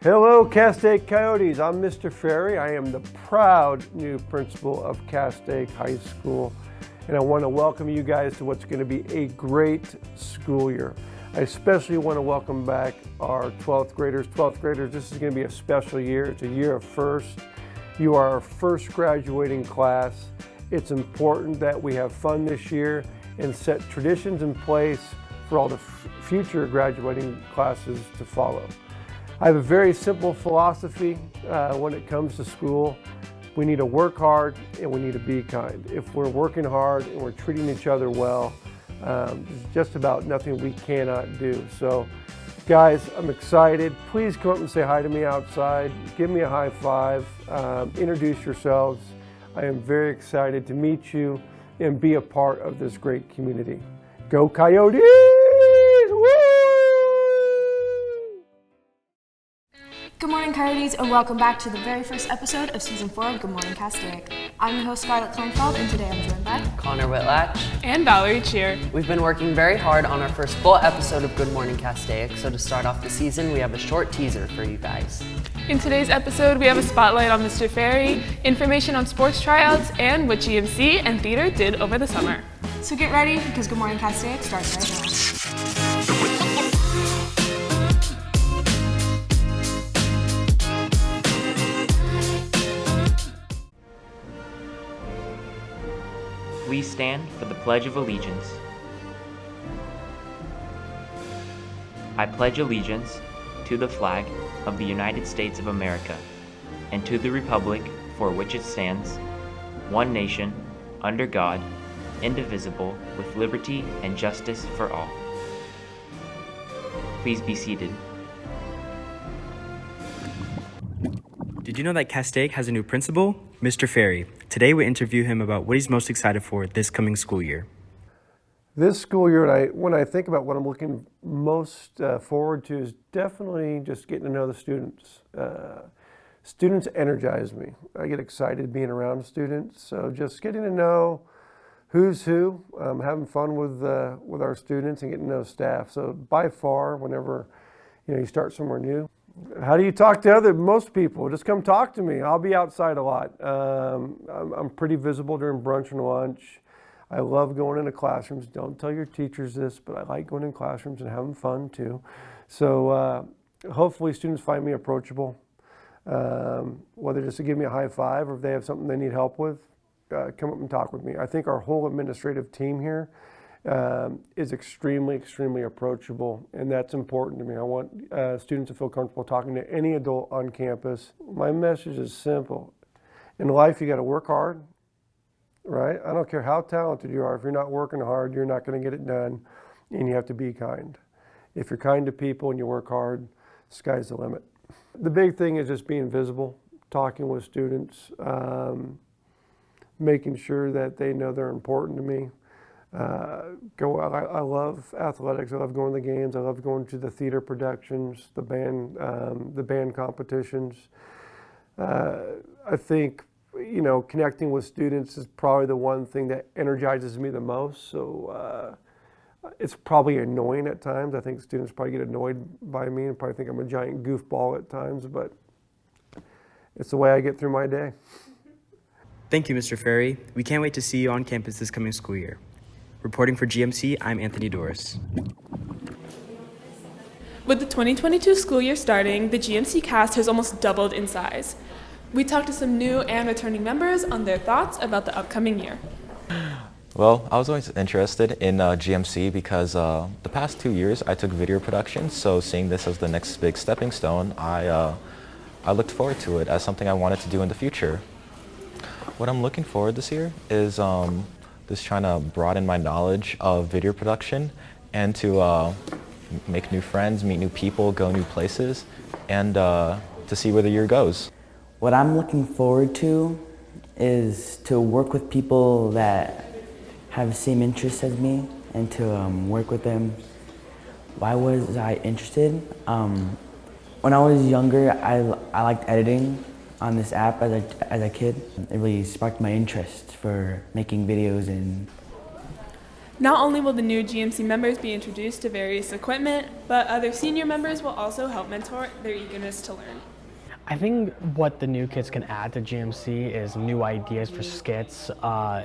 Hello, Castaic Coyotes. I'm Mr. Ferry. I am the proud new principal of Castaic High School, and I want to welcome you guys to what's going to be a great school year. I especially want to welcome back our 12th graders. 12th graders, this is going to be a special year. It's a year of first. You are our first graduating class. It's important that we have fun this year and set traditions in place for all the future graduating classes to follow. I have a very simple philosophy when it comes to school. We need to work hard and we need to be kind. If we're working hard and we're treating each other well, there's just about nothing we cannot do. So guys, I'm excited. Please come up and say hi to me outside. Give me a high five. Introduce yourselves. I am very excited to meet you and be a part of this great community. Go Coyotes! Woo! Good morning, Coyotes, and welcome back to the very first episode of Season 4 of Good Morning Castaic. I'm your host, Scarlett Kleinfeld, and today I'm joined by Connor Whitlatch and Valerie Cheer. We've been working very hard on our first full episode of Good Morning Castaic, so to start off the season, we have a short teaser for you guys. In today's episode, we have a spotlight on Mr. Ferry, information on sports tryouts, and what GMC and Theatre did over the summer. So get ready, because Good Morning Castaic starts right now. Please stand for the Pledge of Allegiance. I pledge allegiance to the flag of the United States of America and to the republic for which it stands, one nation, under God, indivisible, with liberty and justice for all. Please be seated. Did you know that Castaic has a new principal? Mr. Ferry. Today we interview him about what he's most excited for this coming school year. This school year, when I think about what I'm looking most forward to, is definitely just getting to know the students. Students energize me. I get excited being around students, so just getting to know who's who, having fun with our students and getting to know staff. So by far, whenever you start somewhere new, how do you talk to most people? Just come talk to me. I'll be outside a lot. I'm pretty visible during brunch and lunch. I love going into classrooms. Don't tell your teachers this, but I like going in classrooms and having fun too. So hopefully students find me approachable, whether just to give me a high five or if they have something they need help with, come up and talk with me. I think our whole administrative team here is extremely approachable, and that's important to me. I want students to feel comfortable talking to any adult on campus. My message is simple. In life, you got to work hard, right? I don't care how talented you are. If you're not working hard, you're not going to get it done, and you have to be kind. If you're kind to people and you work hard, sky's the limit. The big thing is just being visible, talking with students, making sure that they know they're important to me. I love athletics. I love going to the games. I love going to the theater productions, the band competitions. I think connecting with students is probably the one thing that energizes me the most. So it's probably annoying at times. I think students probably get annoyed by me and probably think I'm a giant goofball at times, but it's the way I get through my day. Thank you, Mr. Ferry. We can't wait to see you on campus this coming school year. Reporting for GMC, I'm Anthony Doris. With the 2022 school year starting, the GMC cast has almost doubled in size. We talked to some new and returning members on their thoughts about the upcoming year. Well, I was always interested in GMC because the past 2 years I took video production, so seeing this as the next big stepping stone, I looked forward to it as something I wanted to do in the future. What I'm looking forward this year is just trying to broaden my knowledge of video production and to make new friends, meet new people, go new places, and to see where the year goes. What I'm looking forward to is to work with people that have the same interests as me and to work with them. Why was I interested? When I was younger, I liked editing on this app as a kid. It really sparked my interest for making videos. And Not only will the new GMC members be introduced to various equipment, but other senior members will also help mentor their eagerness to learn. I think what the new kids can add to GMC is new ideas for skits,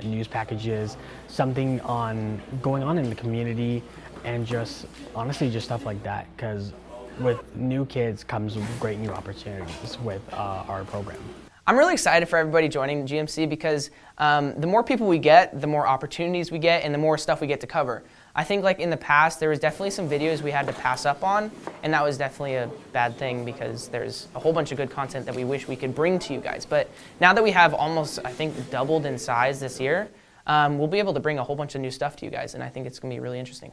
news packages, something on going on in the community, and just honestly just stuff like that, because with new kids comes great new opportunities with our program. I'm really excited for everybody joining GMC because the more people we get, the more opportunities we get, and the more stuff we get to cover. I think like in the past, there was definitely some videos we had to pass up on, and that was definitely a bad thing because there's a whole bunch of good content that we wish we could bring to you guys. But now that we have almost, I think, doubled in size this year, we'll be able to bring a whole bunch of new stuff to you guys, and I think it's going to be really interesting.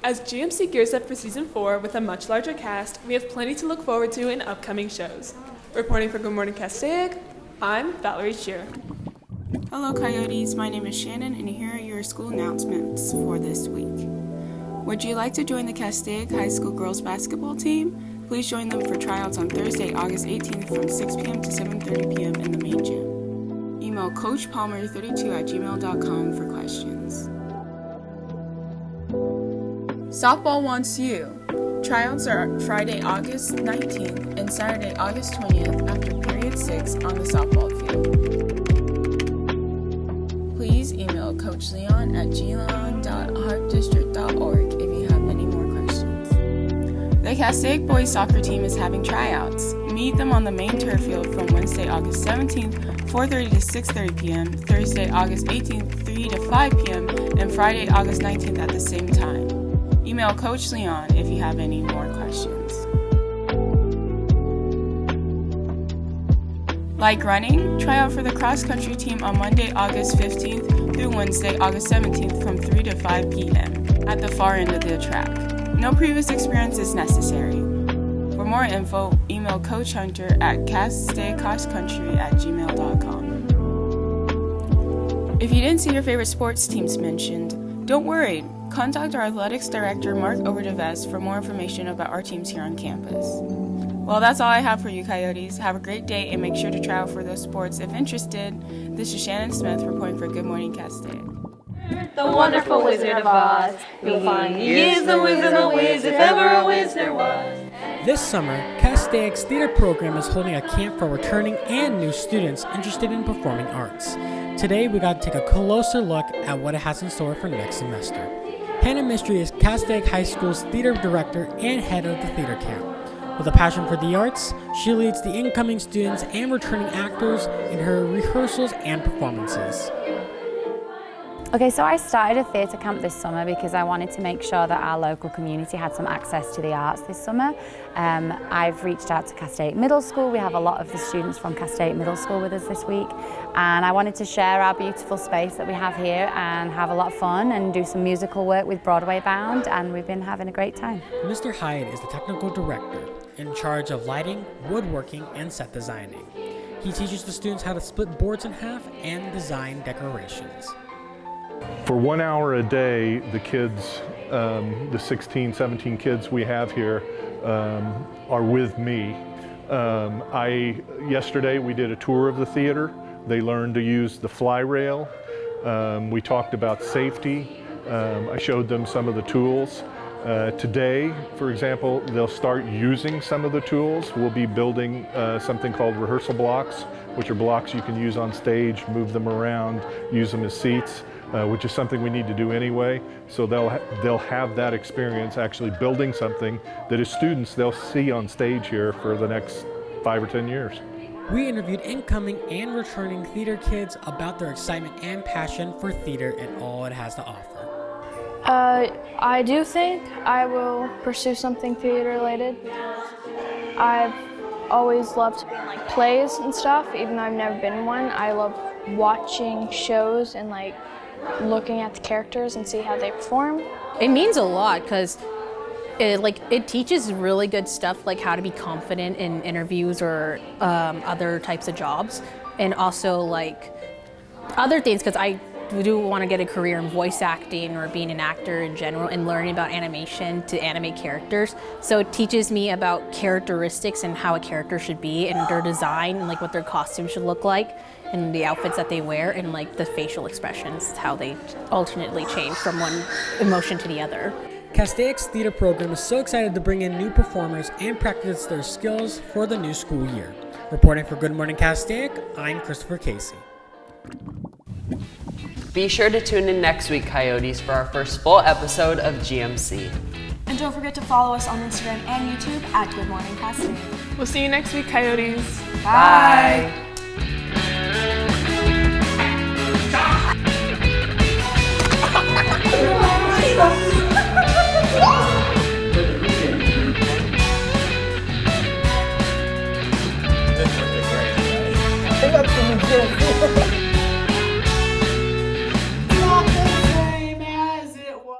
As GMC gears up for season 4 with a much larger cast, we have plenty to look forward to in upcoming shows. Reporting for Good Morning Castaic, I'm Valerie Shear. Hello Coyotes, my name is Shannon and here are your school announcements for this week. Would you like to join the Castaic High School girls basketball team? Please join them for tryouts on Thursday, August 18th from 6 p.m. to 7:30 p.m. in the main gym. Email coachpalmer32@gmail.com for questions. Softball wants you. Tryouts are Friday, August 19th and Saturday, August 20th after period 6 on the softball field. Please email Coach Leon at gleon.heartdistrict.org if you have any more questions. The Castaic boys soccer team is having tryouts. Meet them on the main turf field from Wednesday, August 17th, 4:30 to 6:30 p.m., Thursday, August 18th, 3 to 5 p.m., and Friday, August 19th at the same time. Email Coach Leon if you have any more questions. Like running? Try out for the cross-country team on Monday, August 15th through Wednesday, August 17th from 3 to 5 p.m. at the far end of the track. No previous experience is necessary. For more info, email Coach Hunter at castaiccrosscountry@gmail.com. If you didn't see your favorite sports teams mentioned, don't worry. Contact our athletics director, Mark Overdeves, for more information about our teams here on campus. Well, that's all I have for you, Coyotes. Have a great day and make sure to try out for those sports if interested. This is Shannon Smith reporting for Good Morning Castaic. The wonderful Wizard of Oz. You'll find he is the Wizard of Wiz if ever a Wiz there was. This summer, Castaic's theater program is holding a camp for returning and new students interested in performing arts. Today, we got to take a closer look at what it has in store for next semester. Hannah Mystery is Castaic High School's theater director and head of the theater camp. With a passion for the arts, she leads the incoming students and returning actors in her rehearsals and performances. Okay, so I started a theatre camp this summer because I wanted to make sure that our local community had some access to the arts this summer. I've reached out to Castaic Middle School. We have a lot of the students from Castaic Middle School with us this week, and I wanted to share our beautiful space that we have here and have a lot of fun and do some musical work with Broadway Bound, and we've been having a great time. Mr. Hyatt is the technical director in charge of lighting, woodworking, and set designing. He teaches the students how to split boards in half and design decorations. For 1 hour a day, the kids, the 16, 17 kids we have here are with me. Yesterday we did a tour of the theater. They learned to use the fly rail. We talked about safety. I showed them some of the tools. Today, for example, they'll start using some of the tools. We'll be building something called rehearsal blocks, which are blocks you can use on stage, move them around, use them as seats. Which is something we need to do anyway. So they'll have that experience actually building something that as students they'll see on stage here for the next 5 or 10 years. We interviewed incoming and returning theater kids about their excitement and passion for theater and all it has to offer. I do think I will pursue something theater related. I've always loved to be in like plays and stuff, even though I've never been in one. I love watching shows and like looking at the characters and see how they perform. It means a lot because it teaches really good stuff like how to be confident in interviews or other types of jobs, and also like other things because do want to get a career in voice acting or being an actor in general and learning about animation to animate characters. So it teaches me about characteristics and how a character should be and their design and like what their costume should look like and the outfits that they wear and like the facial expressions, how they alternately change from one emotion to the other. Castaic's theater program is so excited to bring in new performers and practice their skills for the new school year. Reporting for Good Morning Castaic, I'm Christopher Casey. Be sure to tune in next week, Coyotes, for our first full episode of GMC. And don't forget to follow us on Instagram and YouTube at Good Morning Castaic. We'll see you next week, Coyotes. Bye. I think that's